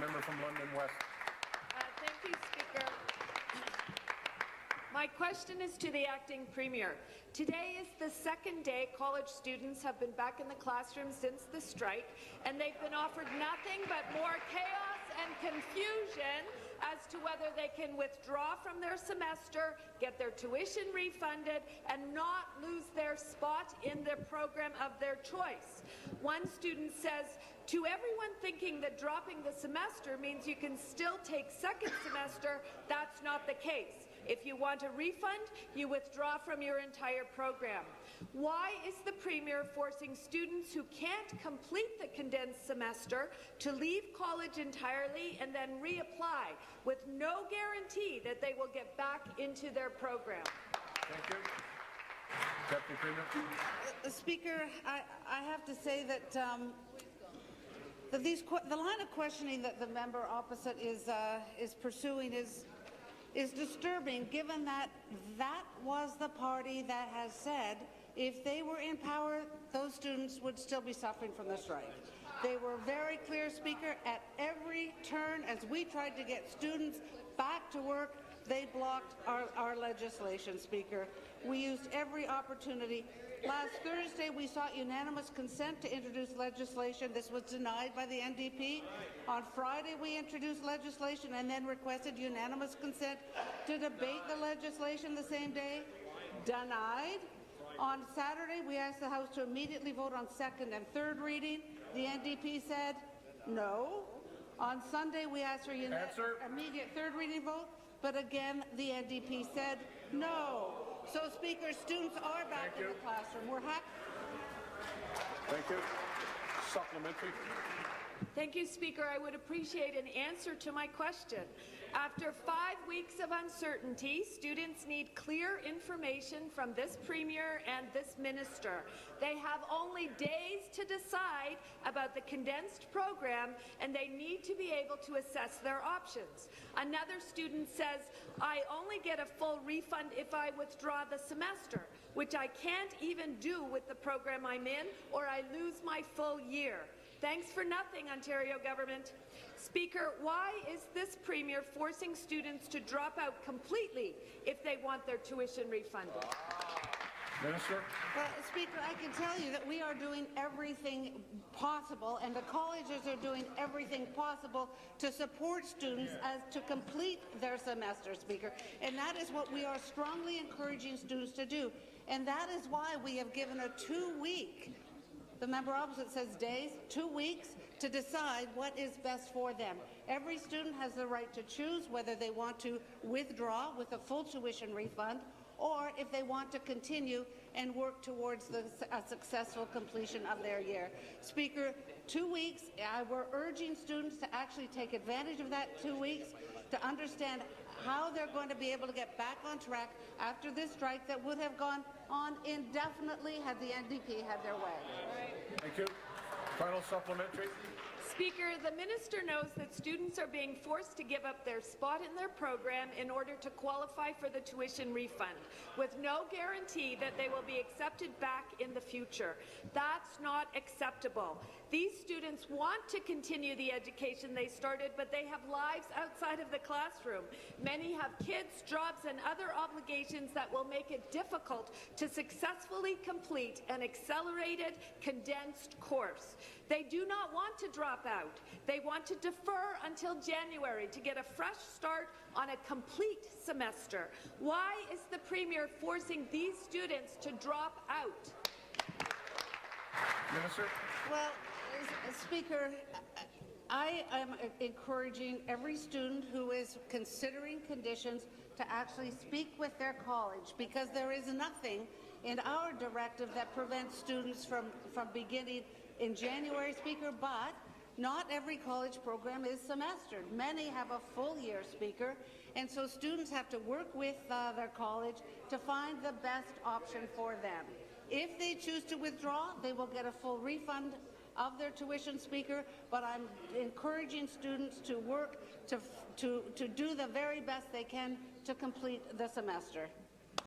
member from London West. Thank you, Speaker. My question is to the Acting Premier. Today is the second day college students have been back in the classroom since the strike, and they've been offered nothing but more chaos and confusion as to whether they can withdraw from their semester, get their tuition refunded, and not lose their spot in the program of their choice. One student says, to everyone thinking that dropping the semester means you can still take second semester, that's not the case. If you want a refund, you withdraw from your entire program. Why is the Premier forcing students who can't complete the condensed semester to leave college entirely and then reapply with no guarantee that they will get back into their program? Thank you. Deputy Premier. Speaker, I have to say that the line of questioning that the member opposite is pursuing is disturbing, given that that was the party that has said if they were in power, those students would still be suffering from the strike. They were very clear, Speaker, at every turn as we tried to get students back to work. They blocked our legislation, Speaker. We used every opportunity. Last Thursday, we sought unanimous consent to introduce legislation. This was denied by the NDP. On Friday, we introduced legislation and then requested unanimous consent to debate the legislation the same day. Denied. On Saturday, we asked the House to immediately vote on second and third reading. The NDP said no. On Sunday, we asked for immediate third reading vote, but again, the NDP said no. So, Speaker, students are back in the classroom. We're happy. Thank you. Supplementary. Thank you, Speaker. I would appreciate an answer to my question. After 5 weeks of uncertainty, students need clear information from this Premier and this Minister. They have only days to decide about the condensed program, and they need to be able to assess their options. Another student says, I only get a full refund if I withdraw the semester, which I can't even do with the program I'm in, or I lose my full year. Thanks for nothing, Ontario government. Speaker, why is this Premier forcing students to drop out completely if they want their tuition refunded? Minister. Well, Speaker, I can tell you that we are doing everything possible, and the colleges are doing everything possible to support students as to complete their semester, Speaker. And that is what we are strongly encouraging students to do. And that is why we have given a 2-week, the member opposite says days, 2 weeks to decide what is best for them. Every student has the right to choose whether they want to withdraw with a full tuition refund or if they want to continue and work towards a successful completion of their year. Speaker, 2 weeks, we're urging students to actually take advantage of that 2 weeks to understand how they're going to be able to get back on track after this strike that would have gone on indefinitely had the NDP had their way. Thank you. Final supplementary. Speaker, the minister knows that students are being forced to give up their spot in their program in order to qualify for the tuition refund, with no guarantee that they will be accepted back in the future. That's not acceptable. These students want to continue the education they started, but they have lives outside of the classroom. Many have kids, jobs, and other obligations that will make it difficult to successfully complete an accelerated, condensed course. They do not want to drop out. They want to defer until January to get a fresh start on a complete semester. Why is the Premier forcing these students to drop out? Minister. Well, Speaker, I am encouraging every student who is considering conditions to actually speak with their college, because there is nothing in our directive that prevents students from beginning in January, Speaker, but not every college program is semestered. Many have a full year, Speaker, and so students have to work with their college to find the best option for them. If they choose to withdraw, they will get a full refund of their tuition, Speaker, but I'm encouraging students to work to do the very best they can to complete the semester.